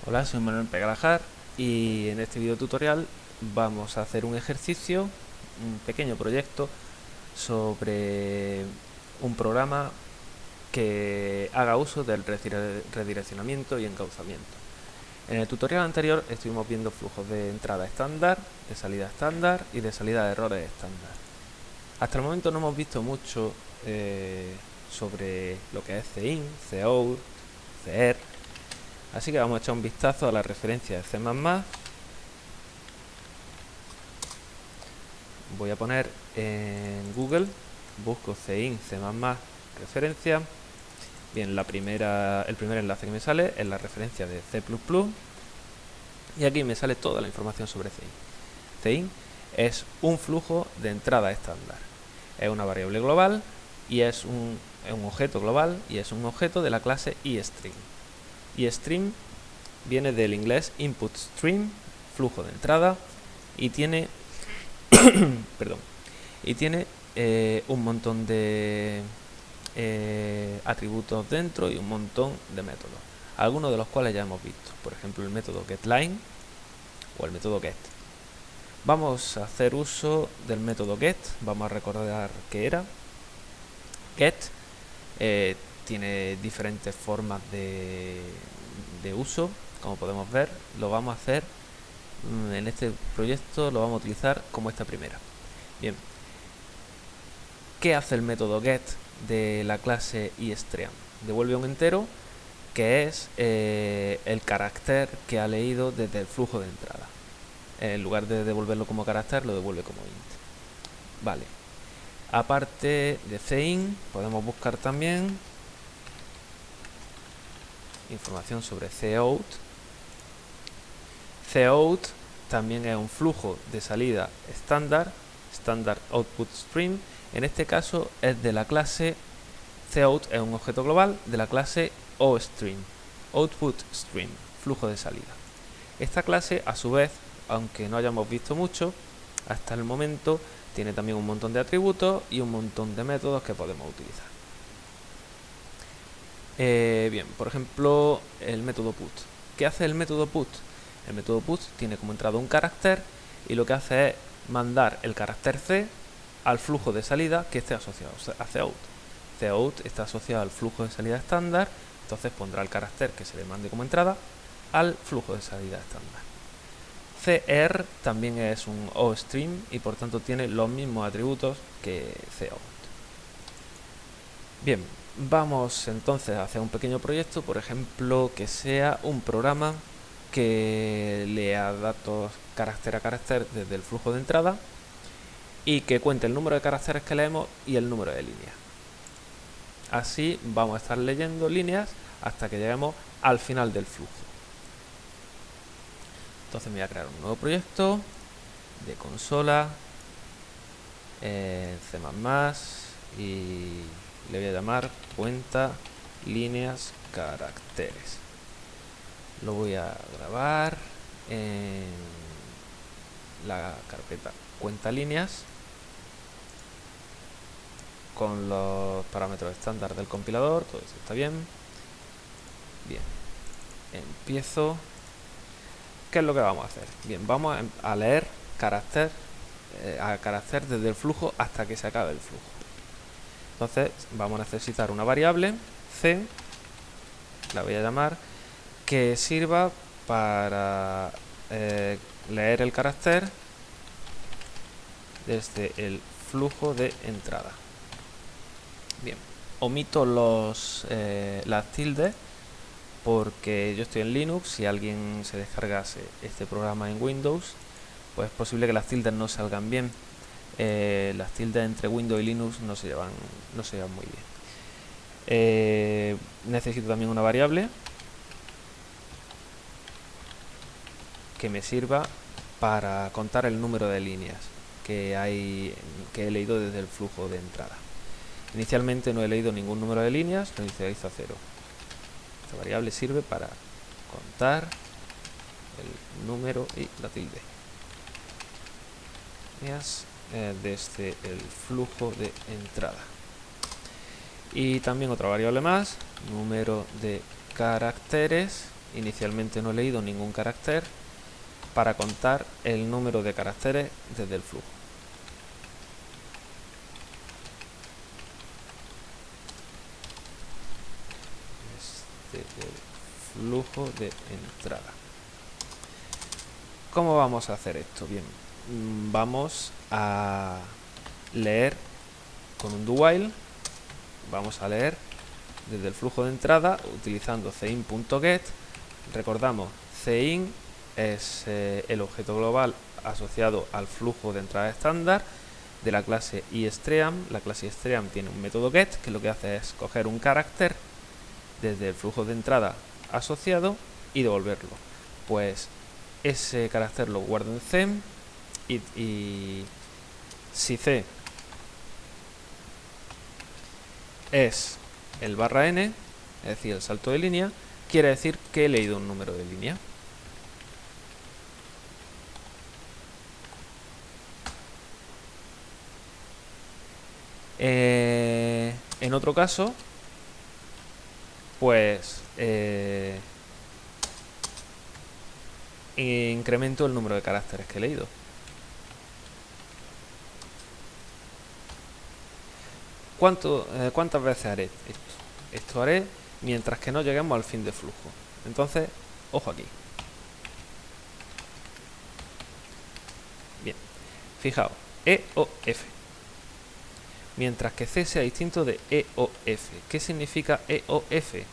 Hola, soy Manuel Pegalajar y en este video tutorial vamos a hacer un ejercicio, un pequeño proyecto sobre un programa que haga uso del redireccionamiento y encauzamiento. En el tutorial anterior estuvimos viendo flujos de entrada estándar, de salida estándar y de salida de errores estándar. Hasta el momento no hemos visto mucho sobre lo que es cin, cout, cer. Así que vamos a echar un vistazo a la referencia de C++. Voy a poner en Google, busco cin, C++, referencia. Bien, el primer enlace que me sale es la referencia de C++. Y aquí me sale toda la información sobre cin. Cin es un flujo de entrada estándar. Es una variable global y es un objeto global y es un objeto de la clase iStream. iStream viene del inglés input stream, flujo de entrada, y tiene un montón de atributos dentro y un montón de métodos, algunos de los cuales ya hemos visto, por ejemplo el método getLine o el método get. Vamos a hacer uso del método get. Vamos a recordar qué era. Get tiene diferentes formas de uso, como podemos ver. Lo vamos a hacer en este proyecto, lo vamos a utilizar como esta primera. Bien, ¿qué hace el método get de la clase iStream? Devuelve un entero que es el carácter que ha leído desde el flujo de entrada. En lugar de devolverlo como carácter, lo devuelve como int. Vale. Aparte de cin, podemos buscar también información sobre cout. Cout también es un flujo de salida estándar, standard output stream. En este caso es de la clase cout, es un objeto global de la clase ostream, output stream, flujo de salida. Esta clase, a su vez, aunque no hayamos visto mucho hasta el momento, tiene también un montón de atributos y un montón de métodos que podemos utilizar. Bien, por ejemplo, el método put. ¿Qué hace el método put? El método put tiene como entrada un carácter y lo que hace es mandar el carácter C al flujo de salida que esté asociado a cout. Cout está asociado al flujo de salida estándar, entonces pondrá el carácter que se le mande como entrada al flujo de salida estándar. Cr también es un ostream y por tanto tiene los mismos atributos que cout. Bien, vamos entonces a hacer un pequeño proyecto, por ejemplo, que sea un programa que lea datos carácter a carácter desde el flujo de entrada y que cuente el número de caracteres que leemos y el número de líneas. Así vamos a estar leyendo líneas hasta que lleguemos al final del flujo. Entonces me voy a crear un nuevo proyecto de consola en C++ y le voy a llamar cuenta líneas caracteres. Lo voy a grabar en la carpeta cuenta líneas con los parámetros estándar del compilador. Todo esto está bien. Bien, empiezo. ¿Qué es lo que vamos a hacer? Bien, vamos a leer carácter desde el flujo hasta que se acabe el flujo. Entonces vamos a necesitar una variable c, la voy a llamar, que sirva para leer el carácter desde el flujo de entrada. Bien, omito las tildes porque yo estoy en Linux. Si alguien se descargase este programa en Windows, pues es posible que las tildes no salgan bien. Las tildes entre Windows y Linux no se llevan muy bien. Necesito también una variable que me sirva para contar el número de líneas que he leído desde el flujo de entrada. Inicialmente no he leído ningún número de líneas, lo inicializo a 0. Esta variable sirve para contar el número y la tilde desde el flujo de entrada. Y también otra variable más, número de caracteres, inicialmente no he leído ningún carácter, para contar el número de caracteres desde el flujo. Desde el flujo de entrada. ¿Cómo vamos a hacer esto? Bien, vamos a leer con un do while, vamos a leer desde el flujo de entrada utilizando cin.get. Recordamos, cin es el objeto global asociado al flujo de entrada estándar de la clase iStream. La clase iStream tiene un método get que lo que hace es coger un carácter desde el flujo de entrada asociado y devolverlo. Pues ese carácter lo guardo en cem y si c es el /n, es decir, el salto de línea, quiere decir que he leído un número de línea. En otro caso, pues incremento el número de caracteres que he leído. ¿Cuántas veces haré esto? Esto haré mientras que no lleguemos al fin de flujo. Entonces, ojo aquí. Bien, fijaos, E o F. Mientras que C sea distinto de E o F. ¿Qué significa E o F?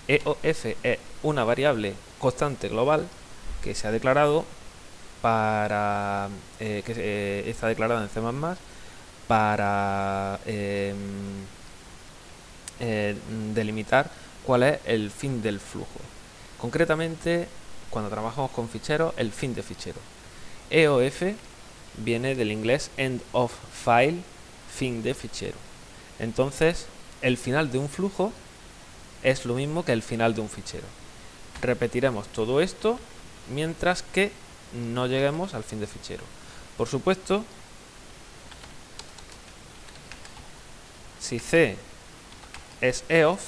E o F es una variable constante global que se ha declarado para que está declarada en C++ para delimitar cuál es el fin del flujo. Concretamente, cuando trabajamos con ficheros, el fin de fichero. EOF viene del inglés end of file, fin de fichero. Entonces, el final de un flujo es lo mismo que el final de un fichero. Repetiremos todo esto mientras que no lleguemos al fin de fichero. Por supuesto, si C es EOF,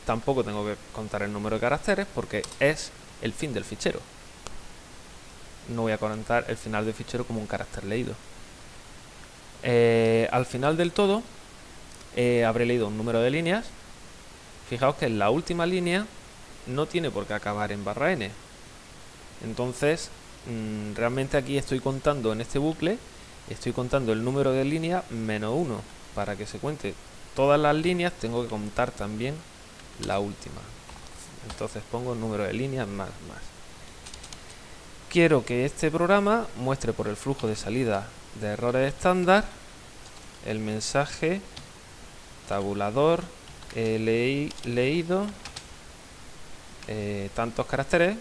tampoco tengo que contar el número de caracteres porque es el fin del fichero. No voy a contar el final del fichero como un carácter leído. Al final del todo habré leído un número de líneas. Fijaos que en la última línea no tiene por qué acabar en /n. Entonces, realmente aquí estoy contando en este bucle, estoy contando el número de líneas menos 1. Para que se cuente todas las líneas tengo que contar también la última. Entonces pongo el número de líneas más. Quiero que este programa muestre por el flujo de salida de errores estándar el mensaje tabulador leído tantos caracteres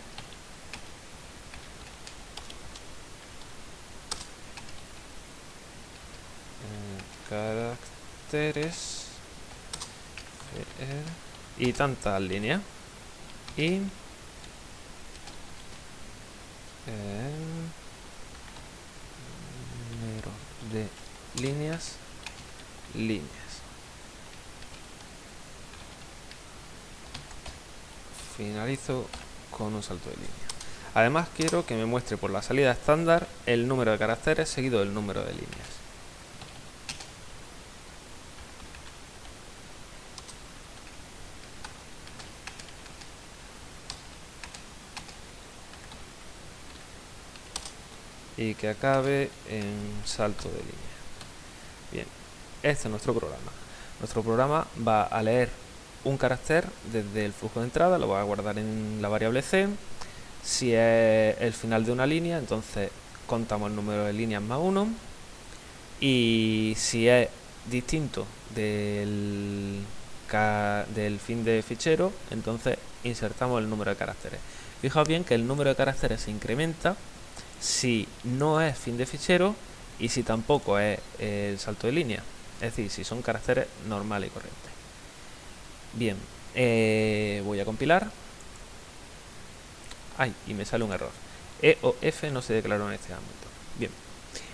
y tantas líneas y número de líneas. Finalizo con un salto de línea. Además quiero que me muestre por la salida estándar el número de caracteres seguido del número de líneas. Y que acabe en salto de línea. Bien, este es nuestro programa. Nuestro programa va a leer un carácter desde el flujo de entrada, lo va a guardar en la variable c. Si es el final de una línea, entonces contamos el número de líneas más 1. Y si es distinto del fin de fichero, entonces insertamos el número de caracteres. Fijaos bien que el número de caracteres se incrementa si no es fin de fichero y si tampoco es el salto de línea, es decir, si son caracteres normales y corrientes. Bien, voy a compilar. Ay, y me sale un error. E o F no se declaró en este ámbito. Bien,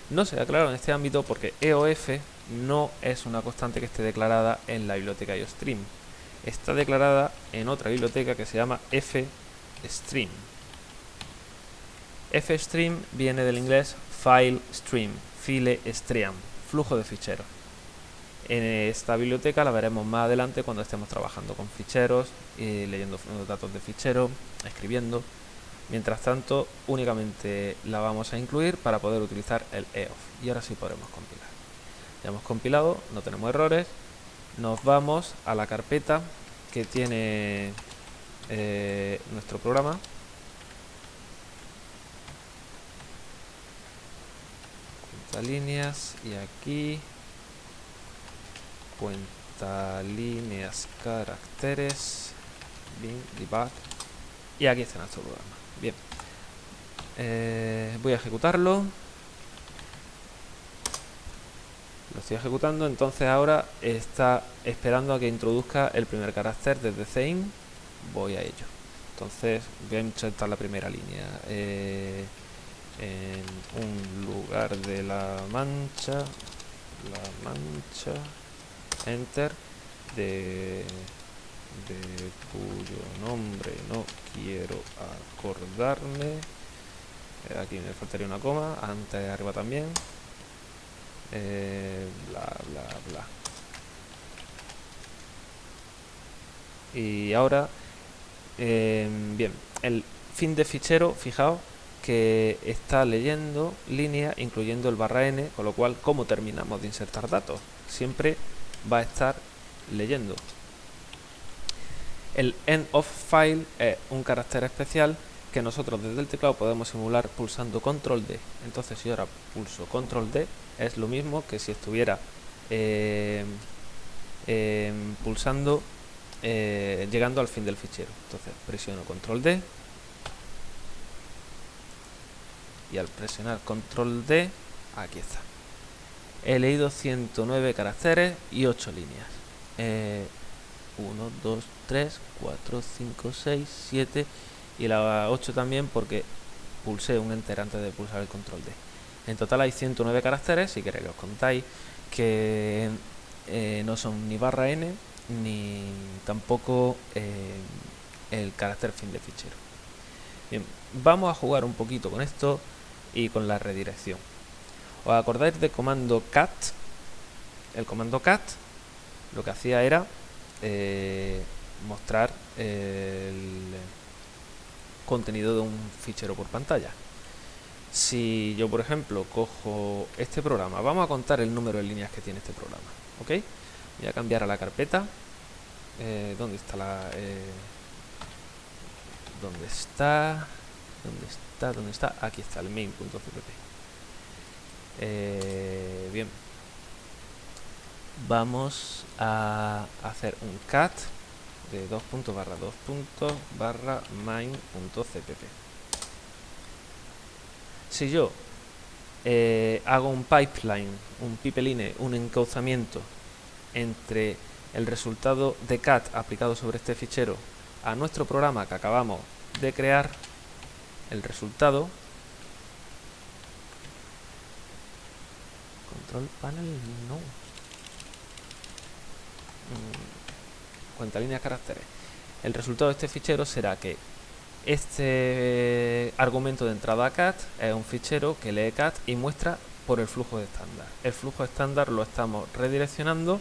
no se declaró en este ámbito porque E o F no es una constante que esté declarada en la biblioteca IOStream. Está declarada en otra biblioteca que se llama F stream. Fstream viene del inglés file stream, file stream, flujo de ficheros. En esta biblioteca la veremos más adelante cuando estemos trabajando con ficheros, leyendo datos de ficheros, escribiendo. Mientras tanto, únicamente la vamos a incluir para poder utilizar el EOF. Y ahora sí podremos compilar. Ya hemos compilado, no tenemos errores. Nos vamos a la carpeta que tiene nuestro programa. Cuenta líneas y aquí cuenta líneas caracteres, bin, debug, y aquí está nuestro programa. Bien, voy a ejecutarlo. Lo estoy ejecutando, entonces ahora está esperando a que introduzca el primer carácter desde CEIN. Voy a ello. Entonces voy a insertar la primera línea en un lugar de la mancha, enter, de cuyo nombre no quiero acordarme. Aquí me faltaría una coma, antes arriba también. Bla bla bla. Y ahora bien, el fin de fichero, fijaos que está leyendo línea incluyendo el /n, con lo cual, ¿cómo terminamos de insertar datos? Siempre va a estar leyendo. El end of file es un carácter especial que nosotros desde el teclado podemos simular pulsando control D. Entonces, si ahora pulso control D, es lo mismo que si estuviera pulsando llegando al fin del fichero. Entonces presiono control D y al presionar control D, aquí está. He leído 109 caracteres y 8 líneas. 1, 2, 3, 4, 5, 6, 7 y la 8 también porque pulsé un enter antes de pulsar el control D. En total hay 109 caracteres, si queréis que os contáis, que no son ni /n ni tampoco el carácter fin de fichero. Bien, vamos a jugar un poquito con esto y con la redirección. ¿Os acordáis del comando cat? El comando cat lo que hacía era mostrar el contenido de un fichero por pantalla. Si yo, por ejemplo, cojo este programa, vamos a contar el número de líneas que tiene este programa, ¿ok? Voy a cambiar a la carpeta. ¿Dónde está la...? ¿Dónde está? ¿Dónde está? Aquí está el main.cpp. Bien. Vamos a hacer un cat de 2./2./main.cpp. Si yo hago un pipeline, un encauzamiento entre el resultado de cat aplicado sobre este fichero a nuestro programa que acabamos de crear, el resultado, control panel no, cuenta líneas caracteres, el resultado de este fichero será que este argumento de entrada cat es un fichero que lee cat y muestra por el flujo de estándar. El flujo estándar lo estamos redireccionando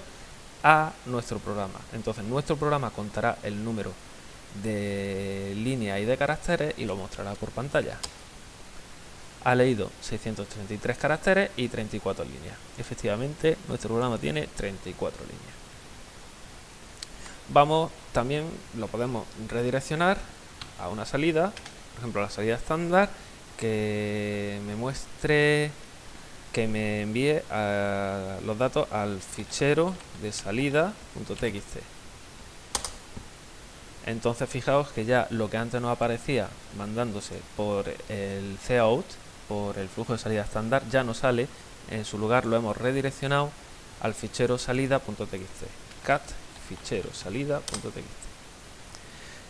a nuestro programa. Entonces nuestro programa contará el número de líneas y de caracteres y lo mostrará por pantalla. Ha leído 633 caracteres y 34 líneas. Efectivamente, nuestro programa tiene 34 líneas. Vamos, también lo podemos redireccionar a una salida, por ejemplo la salida estándar, que me muestre, que me envíe los datos al fichero de salida.txt. Entonces fijaos que ya lo que antes nos aparecía mandándose por el cout, por el flujo de salida estándar, ya no sale. En su lugar lo hemos redireccionado al fichero salida.txt. cat fichero salida.txt.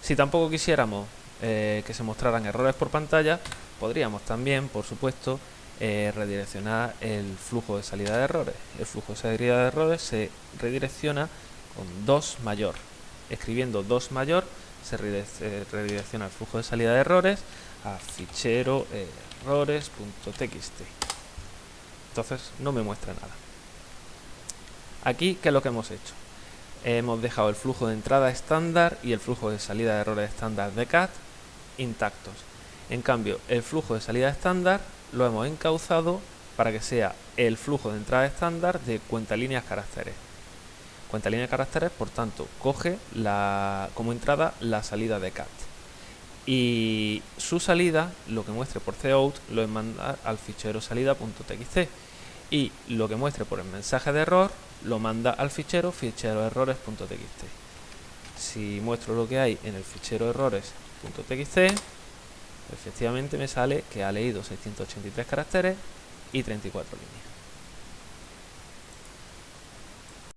Si tampoco quisiéramos que se mostraran errores por pantalla, podríamos también, por supuesto, redireccionar el flujo de salida de errores. El flujo de salida de errores se redirecciona con 2 mayor. Escribiendo 2 mayor se redirecciona el flujo de salida de errores a fichero errores.txt. Entonces no me muestra nada. Aquí, ¿qué es lo que hemos hecho? Hemos dejado el flujo de entrada estándar y el flujo de salida de errores estándar de cat intactos. En cambio, el flujo de salida estándar lo hemos encauzado para que sea el flujo de entrada estándar de cuentalíneas caracteres. Cuentalínea caracteres, por tanto, coge como entrada la salida de cat. Y su salida, lo que muestre por cout, lo manda al fichero salida.txt. Y lo que muestre por el mensaje de error, lo manda al fichero errores.txt. Si muestro lo que hay en el fichero errores.txt, efectivamente me sale que ha leído 683 caracteres y 34 líneas.